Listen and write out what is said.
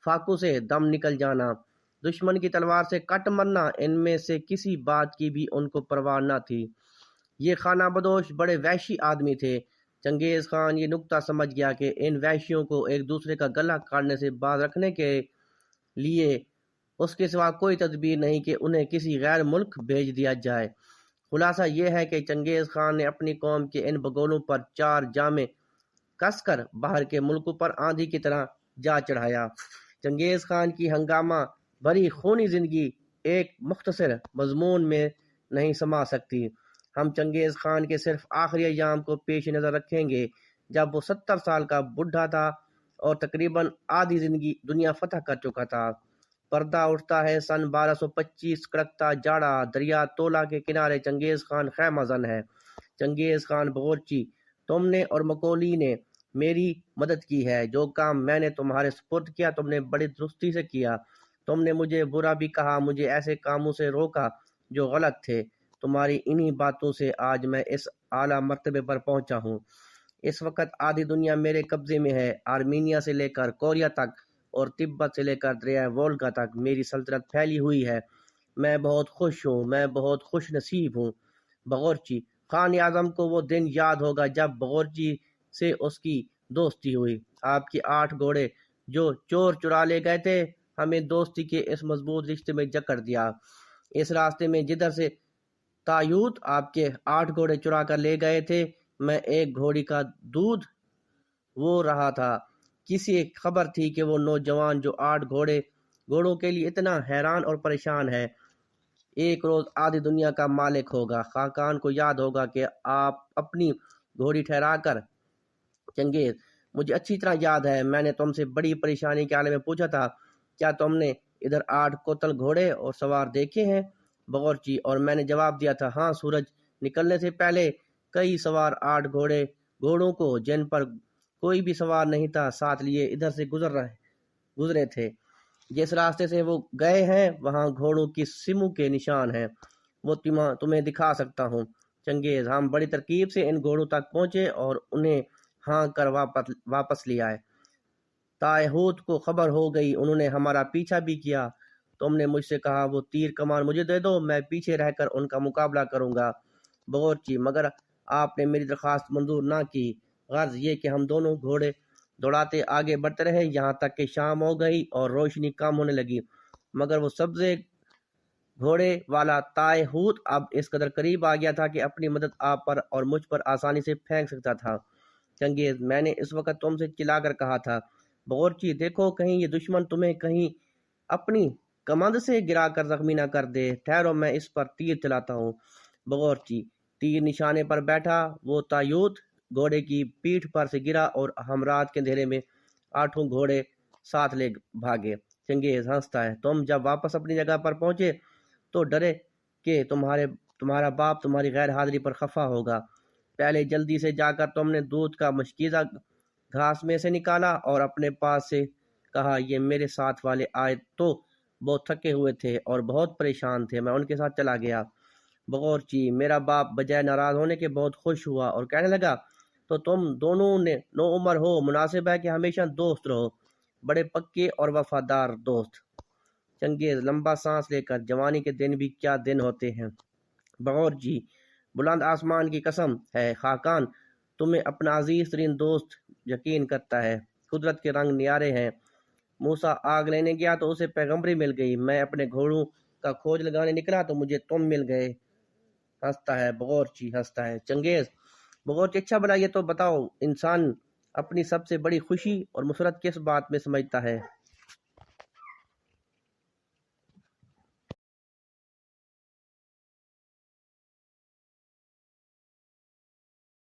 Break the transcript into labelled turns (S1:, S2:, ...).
S1: فاقوں سے دم نکل جانا، دشمن کی تلوار سے کٹ مرنا، ان میں سے کسی بات کی بھی ان کو پرواہ نہ تھی۔ یہ خانہ بدوش بڑے وحشی آدمی تھے۔ چنگیز خان یہ نکتہ سمجھ گیا کہ ان وحشیوں کو ایک دوسرے کا گلا کاٹنے سے باز رکھنے کے لیے اس کے سوا کوئی تدبیر نہیں کہ انہیں کسی غیر ملک بھیج دیا جائے۔ خلاصہ یہ ہے کہ چنگیز خان نے اپنی قوم کے ان بگولوں پر 4 جامے کس کر باہر کے ملکوں پر آندھی کی طرح جا چڑھایا۔ چنگیز خان کی ہنگامہ بھری خونی زندگی ایک مختصر مضمون میں نہیں سما سکتی۔ ہم چنگیز خان کے صرف آخری ایام کو پیش نظر رکھیں گے، جب وہ 70 سال کا بوڑھا تھا اور تقریباً آدھی زندگی دنیا فتح کر چکا تھا۔ پردہ اٹھتا ہے سن 1225، کڑکتا جاڑا، دریا تولا کے کنارے چنگیز خان خیمہ زن ہے۔ چنگیز خان بغورچی، تم نے اور مکولی نے میری مدد کی ہے۔ جو کام میں نے تمہارے سپرد کیا تم نے بڑی درستی سے کیا۔ تم نے مجھے برا بھی کہا، مجھے ایسے کاموں سے روکا جو غلط تھے۔ تمہاری انہی باتوں سے آج میں اس اعلیٰ مرتبے پر پہنچا ہوں۔ اس وقت آدھی دنیا میرے قبضے میں ہے۔ آرمینیا سے لے کر کوریا تک اور تبت سے لے کر دریائے وولگا تک میری سلطنت پھیلی ہوئی ہے۔ میں بہت خوش ہوں، میں بہت خوش نصیب ہوں۔ بغورچی، خان اعظم کو وہ دن یاد ہوگا جب بغورچی سے اس کی دوستی ہوئی۔ آپ کے 8 گھوڑے جو چور چرا لے گئے تھے ہمیں دوستی کے اس مضبوط رشتے میں جکڑ دیا۔ اس راستے میں جدھر سے تایوت آپ کے 8 گھوڑے چرا کر لے گئے تھے، میں ایک گھوڑی کا دودھ وہ رہا تھا۔ کسی خبر تھی کہ وہ نوجوان جو 8 گھوڑوں کے لیے اتنا حیران اور پریشان ہے، ایک روز آدھی دنیا کا مالک ہوگا۔ خاقان کو یاد ہوگا کہ آپ اپنی گھوڑی ٹھہرا کر چنگیز، مجھے اچھی طرح یاد ہے، میں نے تم سے بڑی پریشانی کے حال میں پوچھا تھا، کیا تم نے ادھر 8 کوتل گھوڑے اور سوار دیکھے ہیں؟ بغورچی، اور میں نے جواب دیا تھا، ہاں، سورج نکلنے سے پہلے کئی سوار 8 گھوڑوں کو جن پر کوئی بھی سوار نہیں تھا ساتھ لیے ادھر سے گزرے تھے۔ جس راستے سے وہ گئے ہیں وہاں گھوڑوں کی سموں کے نشان ہیں، وہ تمہیں دکھا سکتا ہوں۔ چنگیز، ہم بڑی ترکیب سے ان گھوڑوں تک پہنچے اور انہیں ہانک کر واپس لے آئے۔ تایہوت کو خبر ہو گئی، انہوں نے ہمارا پیچھا بھی کیا۔ تم نے مجھ سے کہا وہ تیر کمان مجھے دے دو، میں پیچھے رہ کر ان کا مقابلہ کروں گا۔ بغورچی، مگر آپ نے میری درخواست منظور نہ کی۔ غرض یہ کہ ہم دونوں گھوڑے دوڑاتے آگے بڑھتے رہے یہاں تک کہ شام ہو گئی اور روشنی کم ہونے لگی، مگر وہ سبزے گھوڑے والا تایہوت اب اس قدر قریب آ گیا تھا کہ اپنی مدد آپ پر اور مجھ پر آسانی سے پھینک سکتا تھا۔ چنگیز، میں نے اس وقت تم سے چلا کر کہا تھا، بغورچی دیکھو کہیں یہ دشمن تمہیں کہیں اپنی کمند سے گرا کر زخمی نہ کر دے۔ ٹھہرو، میں اس پر تیر چلاتا ہوں۔ بغورچی تیر نشانے پر بیٹھا، وہ تایوت گھوڑے کی پیٹھ پر سے گرا اور ہم رات کے اندھیرے میں 8 گھوڑے ساتھ لے بھاگے۔ چنگیز ہنستا ہے، تم جب واپس اپنی جگہ پر پہنچے تو ڈرے کہ تمہارا باپ تمہاری غیر حاضری پر خفا ہوگا۔ پہلے جلدی سے جا کر تم نے دودھ کا مشکیزہ گھاس میں سے نکالا اور اپنے پاس سے کہا، یہ میرے ساتھ والے آئے تو بہت تھکے ہوئے تھے اور بہت پریشان تھے، میں ان کے ساتھ چلا گیا۔ بغورچی، میرا باپ بجائے ناراض ہونے کے بہت خوش ہوا اور کہنے لگا، تو تم دونوں نے نو عمر ہو، مناسب ہے کہ ہمیشہ دوست رہو، بڑے پکے اور وفادار دوست۔ چنگیز لمبا سانس لے کر، جوانی کے دن بھی کیا دن ہوتے ہیں۔ بغورچی، بلند آسمان کی قسم ہے خاقان، تمہیں اپنا عزیز ترین دوست یقین کرتا ہے۔ قدرت کے رنگ نیارے ہیں۔ موسیٰ آگ لینے گیا تو اسے پیغمبری مل گئی، میں اپنے گھوڑوں کا کھوج لگانے نکلا تو مجھے تم مل گئے۔ ہنستا ہے بغورچی، ہنستا ہے چنگیز۔ بغورچی، اچھا بھلا یہ تو بتاؤ، انسان اپنی سب سے بڑی خوشی اور مسرت کس بات میں سمجھتا ہے؟